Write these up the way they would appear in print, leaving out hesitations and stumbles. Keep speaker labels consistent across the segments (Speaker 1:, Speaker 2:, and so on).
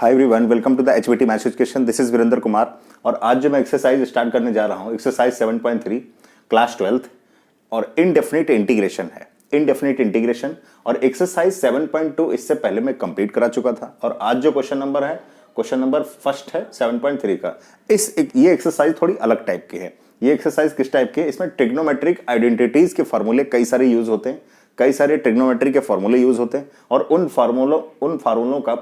Speaker 1: Hi everyone, welcome to the HVT maths education. This is Virendra Kumar और आज जो मैं एक्सरसाइज स्टार्ट करने जा रहा हूँ, एक्सरसाइज 7.3 क्लास 12th और इनडेफिनिट इंटीग्रेशन है। इनडेफिनिट इंटीग्रेशन और एक्सरसाइज 7.2 इससे पहले मैं कंप्लीट करा चुका था और आज जो क्वेश्चन नंबर है, क्वेश्चन नंबर फर्स्ट है 7.3 का। ये एक्सरसाइज थोड़ी अलग टाइप की है। ये एक्सरसाइज किस टाइप की है? इसमें ट्रिग्नोमेट्रिक आइडेंटिटीज के फॉर्मूले कई सारे यूज होते हैं, कई सारे ट्रिग्नोमेट्री के फॉर्मूले यूज होते हैं और उन फार्मूलों का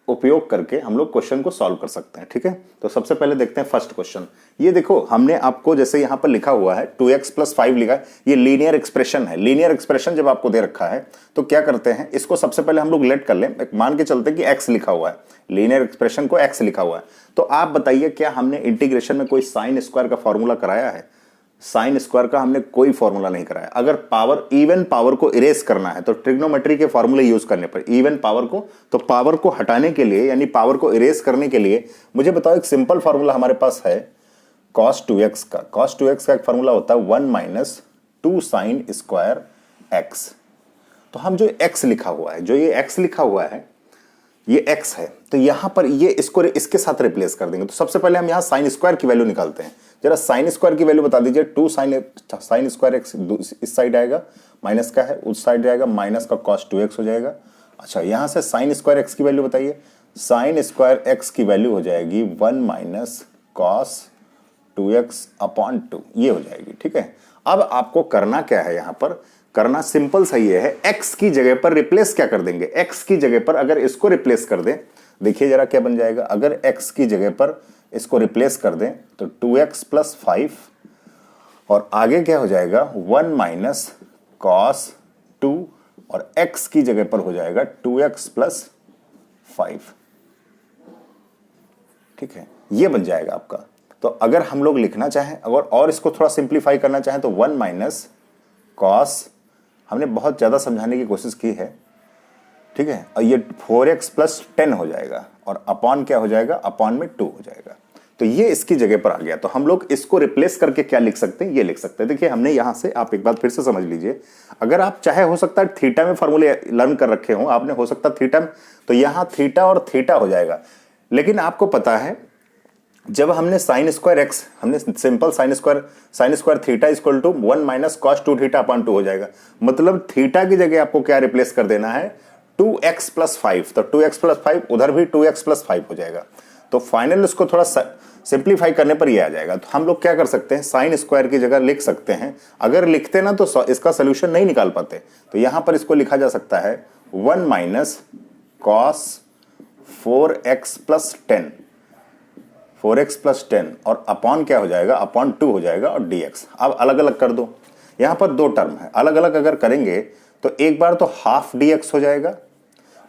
Speaker 1: उपयोग करके हम लोग क्वेश्चन को सॉल्व कर सकते हैं। ठीक है, तो सबसे पहले देखते हैं फर्स्ट क्वेश्चन। ये देखो, हमने आपको जैसे यहां पर लिखा हुआ है 2x + 5 लिखा है, ये लीनियर एक्सप्रेशन है। लीनियर एक्सप्रेशन जब आपको दे रखा है तो क्या करते हैं, इसको सबसे पहले हम लोग लेट कर लें, मान के चलते कि x लिखा हुआ है, लीनियर एक्सप्रेशन को x लिखा हुआ है। तो आप बताइए, क्या हमने इंटीग्रेशन में कोई साइन स्क्वायर का फॉर्मूला कराया है? साइन स्क्वायर का हमने कोई फॉर्मूला नहीं कराया। अगर पावर, इवन पावर को इरेज करना है तो ट्रिग्नोमेट्री के फॉर्मूले यूज करने पर, इवन पावर को, तो पावर को हटाने के लिए यानी पावर को इरेज करने के लिए मुझे बताओ, एक सिंपल फॉर्मूला हमारे पास है cos 2x का। cos 2x का एक फॉर्मूला होता है 1 - 2 sin स्क्वायर x। तो हम जो x लिखा हुआ है, जो ये x लिखा हुआ है, ये x है, तो यहां पर ये इसको इसके साथ रिप्लेस कर देंगे। तो सबसे पहले हम यहां साइन स्क्वायर की वैल्यू निकालते हैं। जरा साइन स्क्वायर की वैल्यू बता दीजिए। 2 साइन स्क्वायर एक्स इस साइड आएगा, माइनस का है उस साइड जाएगा, माइनस का cos 2x हो जाएगा। अच्छा, यहां से साइन स्क्वायर एक्स की वैल्यू बताइए। साइन स्क्वायर एक्स की वैल्यू हो जाएगी 1 - cos 2x/2, ये हो जाएगी। ठीक है, अब आपको करना क्या है, यहां पर करना सिंपल सही है, x की जगह पर रिप्लेस क्या कर देंगे, x की जगह पर अगर इसको रिप्लेस कर दें, देखिए जरा क्या बन जाएगा। अगर x की जगह पर इसको रिप्लेस कर दें तो 2x + 5 और आगे क्या हो जाएगा 1 - cos 2 और x की जगह पर हो जाएगा 2x + 5। ठीक है, ये बन जाएगा आपका। तो अगर हम लोग लिखना चाहें और इसको थोड़ा सिंप्लीफाई करना चाहें तो 1 - cos, हमने बहुत ज्यादा समझाने की कोशिश की है। ठीक है, और ये 4x + 10 हो जाएगा और अपॉन क्या हो जाएगा, अपॉन में 2 हो जाएगा। तो ये इसकी जगह पर आ गया। तो हम लोग इसको रिप्लेस करके क्या लिख सकते हैं, ये लिख सकते हैं। देखिए, हमने यहां से, आप एक बात फिर से समझ लीजिए, अगर आप चाहे, हो सकता है थीटा में फॉर्मूले लर्न कर रखे हो आपने, हो सकता है थीटा में, तो यहां थीटा और थीटा हो जाएगा। लेकिन आपको पता है, जब हमने साइन स्क्वायर एक्स, हमने simple sine square theta equal to 1 - cos 2θ/2 हो जाएगा। मतलब थीटा की जगह आपको क्या रिप्लेस कर देना है, 2x + 5। तो 2x + 5, उधर भी 2x + 5 हो जाएगा। तो फाइनल इसको थोड़ा सिंप्लीफाई करने पर ये आ जाएगा। तो हम लोग क्या कर सकते हैं, साइन स्क्वायर की जगह लिख सकते हैं। अगर लिखते ना तो इसका सोल्यूशन नहीं निकाल पाते, तो यहां पर इसको लिखा जा सकता है 1 - cos 4x + 10, 4x + 10 और अपॉन क्या हो जाएगा, अपॉन 2 हो जाएगा और dx। अब अलग अलग कर दो, यहां पर दो टर्म है, अलग अलग अगर करेंगे तो एक बार तो हाफ dx हो जाएगा।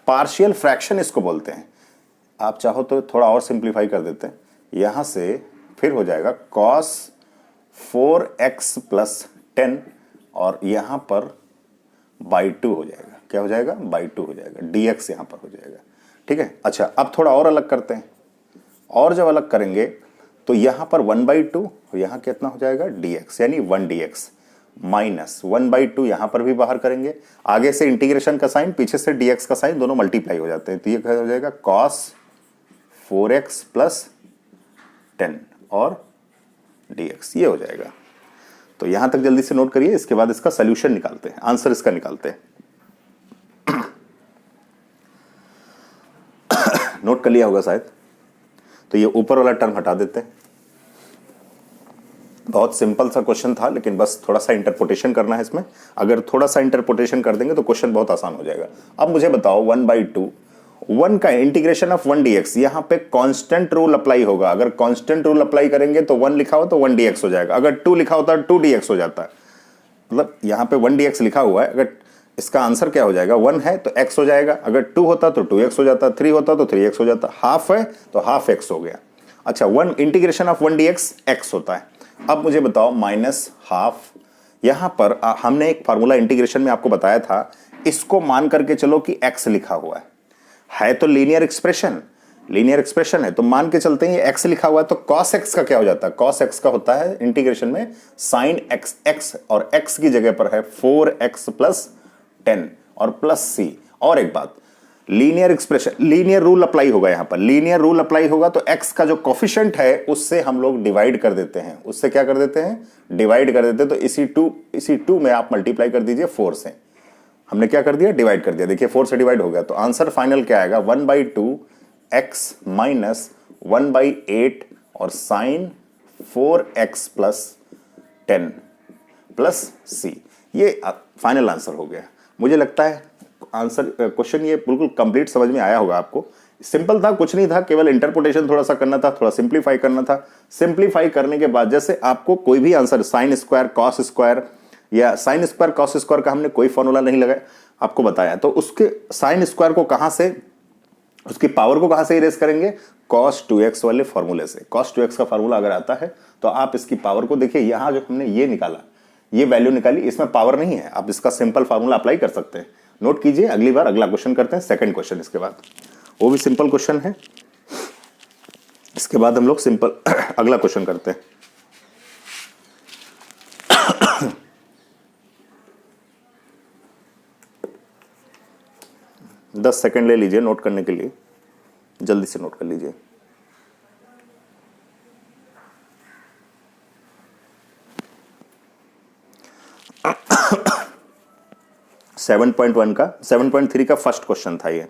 Speaker 1: पार्शियल फ्रैक्शन इसको बोलते हैं। आप चाहो तो थोड़ा और सिंप्लीफाई कर देते हैं, यहां से फिर हो जाएगा cos 4x + 10 और यहां पर /2 हो जाएगा। क्या हो जाएगा, /2 हो जाएगा, dx यहां पर हो जाएगा। ठीक है, अच्छा अब थोड़ा और अलग करते हैं, और जब अलग करेंगे तो यहां पर 1/2 और यहां कितना हो जाएगा, dx, यानी 1 dx - 1/2 यहां पर भी बाहर करेंगे। आगे से इंटीग्रेशन का साइन, पीछे से dx का साइन, दोनों मल्टीप्लाई हो जाते हैं। तो ये क्या हो जाएगा, cos 4x + 10 और dx, ये हो जाएगा। तो यहां तक जल्दी से नोट करिए, इसके बाद इसका सोल्यूशन निकालते हैं, आंसर इसका निकालते हैं। नोट कर लिया होगा शायद। तो ये ऊपर वाला टर्म हटा देते हैं। बहुत सिंपल सा क्वेश्चन था, लेकिन बस थोड़ा सा इंटरप्रिटेशन करना है इसमें। अगर थोड़ा सा इंटरप्रिटेशन कर देंगे तो क्वेश्चन बहुत आसान हो जाएगा। अब मुझे बताओ 1/2, 1 का इंटीग्रेशन ऑफ 1 dx, यहां पे कांस्टेंट रूल अप्लाई होगा। अगर कांस्टेंट रूल अप्लाई करेंगे तो 1 लिखा हो तो 1 dx हो जाएगा, अगर 2 लिखा होता है 2 dx हो जाता है। मतलब यहां पे 1 dx लिखा हुआ है, अगर इसका आंसर क्या हो जाएगा, 1 है तो x हो जाएगा, अगर 2 होता तो 2x हो जाता, 3 होता तो 3x हो जाता, हाफ है तो हाफ x हो गया। अच्छा, 1 इंटीग्रेशन ऑफ 1 dx x होता है। अब मुझे बताओ -12, यहां पर हमने एक फार्मूला इंटीग्रेशन में आपको बताया था, इसको मान करके चलो कि x लिखा हुआ है तो लीनियर एक्सप्रेशन है, तो मान के चलते हैं ये x लिखा हुआ है, तो cos x का क्या हो जाता है, cos x का होता है इंटीग्रेशन में sin x और x की जगह पर है 4x + 10 और +c। और एक बात, linear expression, linear rule apply होगा यहां पर, लीनियर रूल अप्लाई होगा तो x का जो कोफिशिएंट है उससे हम लोग डिवाइड कर देते हैं, उससे क्या कर देते हैं, डिवाइड कर देते हैं। तो इसी टू में आप मल्टीप्लाई कर दीजिए 4 से, हमने क्या कर दिया, डिवाइड कर दिया। देखिए 4 से डिवाइड हो गया तो आंसर फाइनल क्या आएगा, 1/2 x माइनस 1/8 और साइन 4x प्लस 10 प्लस सी, ये फाइनल आंसर हो गया। मुझे लगता है आंसर क्वेश्चन ये बिल्कुल कंप्लीट समझ में आया होगा आपको। सिंपल था, कुछ नहीं था, केवल इंटरप्रिटेशन थोड़ा सा करना था, थोड़ा सिंप्लीफाई करना था। सिंप्लीफाई करने के बाद जैसे आपको कोई भी answer sine square cos square या साइन स्क्वायर कॉस स्क्वायर का हमने कोई फॉर्मूला नहीं लगाया, आपको बताया, तो उसके साइन स्क्वायर को कहां से, उसकी पावर को कहां से इरेज करेंगे, cos 2x वाले फॉर्मूले से। cos 2x का फॉर्मूला अगर आता है तो आप इसकी पावर को देखिए, यहां जो हमने ये निकाला, ये वैल्यू निकाली, इसमें पावर नहीं है, आप इसका सिंपल फार्मूला अप्लाई कर सकते हैं। नोट कीजिए, अगली बार अगला क्वेश्चन करते हैं, सेकंड क्वेश्चन इसके बाद, वो भी सिंपल क्वेश्चन है। इसके बाद हम लोग सिंपल अगला क्वेश्चन करते हैं। 10 सेकंड ले लीजिए नोट करने के लिए, जल्दी से नोट कर लीजिए। सेवन पॉइंट 7.3 का फर्स्ट क्वेश्चन था ये।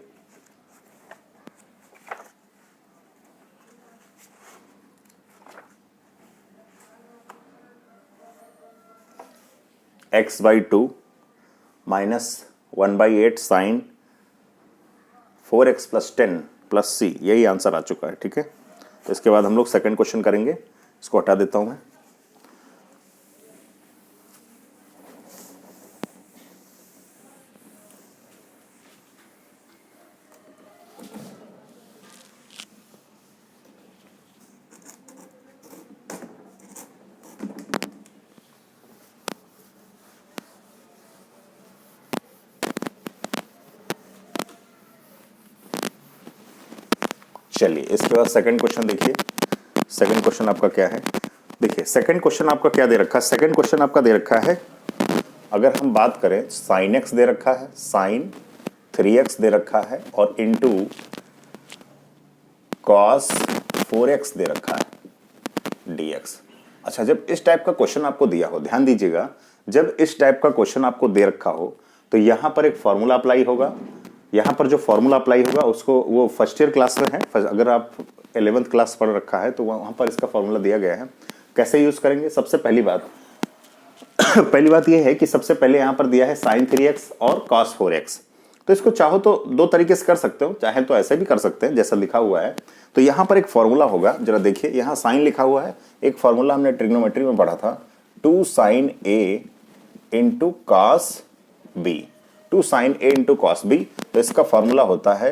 Speaker 1: x/2 minus 1/8 sine 4x plus 10 plus C, यही आंसर आ चुका है। ठीक है, तो इसके बाद हम लोग सेकंड क्वेश्चन करेंगे, इसको हटा देता हूं मैं। चलिए इसके बाद सेकंड क्वेश्चन देखिए। सेकंड क्वेश्चन आपका क्या है, देखिए सेकंड क्वेश्चन आपका क्या दे रखा है, सेकंड क्वेश्चन आपका दे रखा है, अगर हम बात करें साइन x दे रखा है, साइन 3x दे रखा है और इनटू कॉस 4x दे रखा है dx। अच्छा, जब इस टाइप का क्वेश्चन आपको दिया हो, ध्यान दीजिएगा, जब इस टाइप का क्वेश्चन आपको दे रखा हो तो यहां पर एक फॉर्मूला अप्लाई होगा। यहां पर जो फॉर्मूला अप्लाई होगा उसको, वो फर्स्ट ईयर क्लास में है, अगर आप 11th क्लास पढ़ रखा है तो वहां पर इसका फॉर्मूला दिया गया है। कैसे यूज करेंगे, सबसे पहली बात पहली बात यह है कि सबसे पहले यहां पर दिया है साइन 3x और cos 4x, तो इसको चाहो तो दो तरीके से कर सकते हो, चाहे तो ऐसे भी कर सकते हैं जैसा लिखा हुआ है। तो यहां पर एक फॉर्मूला होगा, जरा देखिए, यहां साइन लिखा हुआ है, एक फॉर्मूला हमने ट्रिग्नोमेट्री में पढ़ा था, 2 sin a into cos b, 2 sin a into cos B. तो इसका फॉर्मूला होता है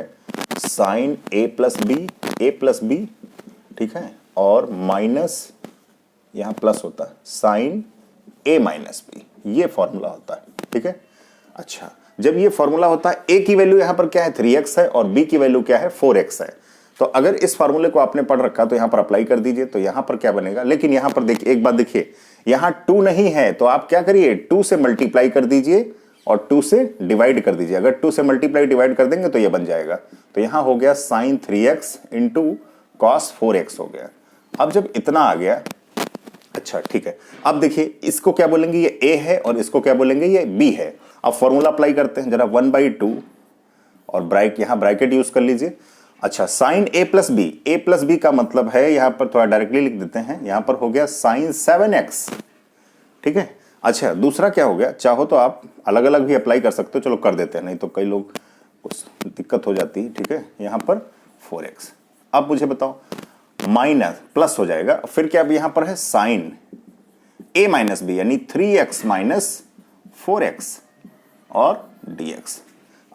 Speaker 1: साइन a प्लस बी, ठीक है, और माइनस यहां प्लस होता है साइन a माइनस बी, ये फॉर्मूला होता है। ठीक है, अच्छा, जब ये फॉर्मूला होता है, a की वैल्यू यहां पर क्या है 3x है और b की वैल्यू क्या है 4x है। तो अगर इस फॉर्मूले को आपने पढ़ रखा तो यहां पर अप्लाई कर दीजिए, तो यहां पर क्या बनेगा, लेकिन यहां पर देखिए, एक बात देखिए, यहां 2 नहीं है तो आप क्या करिए, 2 से मल्टीप्लाई कर दीजिए और 2 से डिवाइड कर दीजिए। अगर 2 से मल्टीप्लाई डिवाइड कर देंगे तो ये बन जाएगा। तो यहां हो गया sign 3x into cos 4x हो गया। अब जब इतना आ गया, अच्छा ठीक है, अब देखिए इसको क्या बोलेंगे, ये a है और इसको क्या बोलेंगे, ये b है। अब फॉर्मूला अप्लाई करते हैं जरा, 1/2 और यहां ब्रैकेट यूज कर लीजिए। अच्छा, साइन a प्लस बी का मतलब है, यहां पर थोड़ा डायरेक्टली लिख देते हैं, यहां पर हो गया साइन 7x। ठीक है, अच्छा दूसरा क्या हो गया, चाहो तो आप अलग अलग भी अप्लाई कर सकते हो, चलो कर देते हैं, नहीं तो कई लोग कुछ दिक्कत हो जाती है। ठीक है, यहां पर 4x। अब मुझे बताओ, माइनस प्लस हो जाएगा, फिर क्या, अब यहां पर है साइन a माइनस बी यानी 3x माइनस 4x और dx।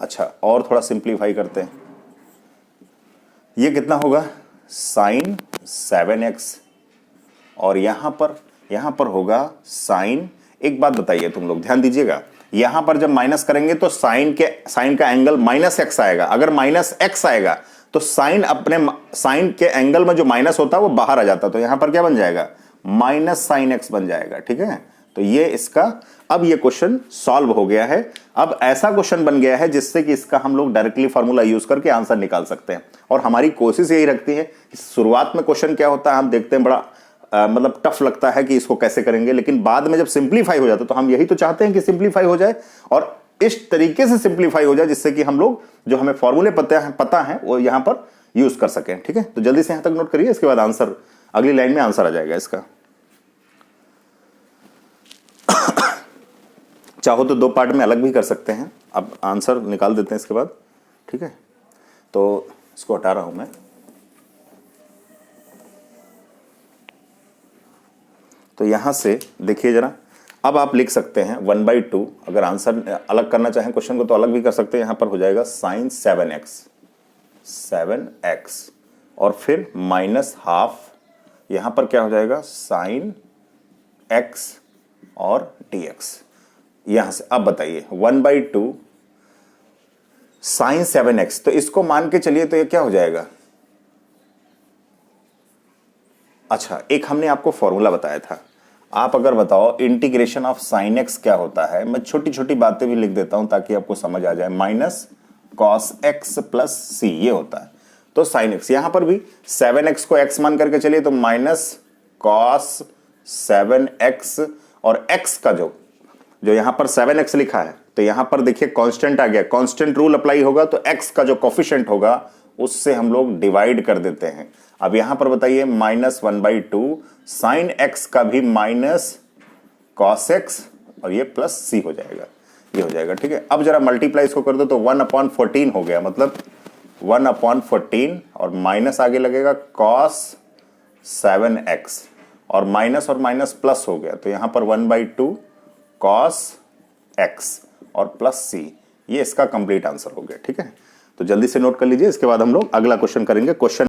Speaker 1: अच्छा, और थोड़ा सिंप्लीफाई करते हैं, ये कितना होगा, साइन 7x और यहां पर होगा साइन, एक बात बताइए तुम लोग ध्यान दीजिएगा, यहां पर जब माइनस करेंगे तो साइन का एंगल माइनस x आएगा। अगर माइनस x आएगा तो साइन के एंगल में जो माइनस होता है वो बाहर आ जाता है, तो यहां पर क्या बन जाएगा, माइनस साइन x बन जाएगा। ठीक है, तो ये इसका अब ये क्वेश्चन सॉल्व हो गया है। अब ऐसा क्वेश्चन बन गया है जिससे कि इसका हम लोग डायरेक्टली फॉर्मूला यूज करके आंसर निकाल सकते हैं। और हमारी कोशिश यही रखती है कि शुरुआत में क्वेश्चन क्या होता है हम देखते हैं, बड़ा मतलब टफ लगता है कि इसको कैसे करेंगे, लेकिन बाद में जब सिंप्लीफाई हो जाता है तो हम यही तो चाहते हैं कि सिंप्लीफाई हो जाए और इस तरीके से सिंप्लीफाई हो जाए जिससे कि हम लोग जो हमें फॉर्मूले पता है वो यहां पर यूज कर सकें। ठीक है, तो जल्दी से यहां तक नोट करिए, इसके बाद आंसर अगली लाइन में आंसर आ जाएगा इसका। चाहो तो दो पार्ट में अलग भी कर सकते हैं, अब आंसर निकाल देते हैं इसके बाद। ठीक है, तो इसको हटा रहा हूं मैं। तो यहां से देखिए जरा, अब आप लिख सकते हैं 1/2। अगर आंसर अलग करना चाहें क्वेश्चन को तो अलग भी कर सकते हैं। यहां पर हो जाएगा साइन 7x और फिर -½ यहां पर क्या हो जाएगा साइन x और dx। यहां से अब बताइए 1/2 साइन 7x, तो इसको मान के चलिए तो ये क्या हो जाएगा। अच्छा, एक हमने आपको फॉर्मूला बताया था, आप अगर बताओ इंटीग्रेशन ऑफ साइन एक्स क्या होता है। मैं छोटी छोटी बातें भी लिख देता हूं ताकि आपको समझ आ जाए। -cos x + c ये होता है। तो साइन एक्स, यहां पर भी 7x को x मान करके चलिए तो -cos 7x और x का जो यहां पर 7x लिखा है तो यहां पर देखिए कांस्टेंट आ गया, कांस्टेंट रूल अप्लाई होगा तो x का जो कोफिशिएंट होगा उससे हम लोग डिवाइड कर देते हैं। अब यहां पर बताइए -1/2 साइन x का भी -cos x और ये +c हो जाएगा, ये हो जाएगा। ठीक है, अब जरा मल्टीप्लाई इसको कर दो तो 1/14 हो गया, मतलब 1/14 और माइनस आगे लगेगा cos 7x और माइनस प्लस हो गया तो यहां पर 1/2 cos x और +c, ये इसका कंप्लीट आंसर हो गया। ठीक है, तो जल्दी से नोट कर लीजिए, इसके बाद हम लोग अगला क्वेश्चन करेंगे। क्वेश्चन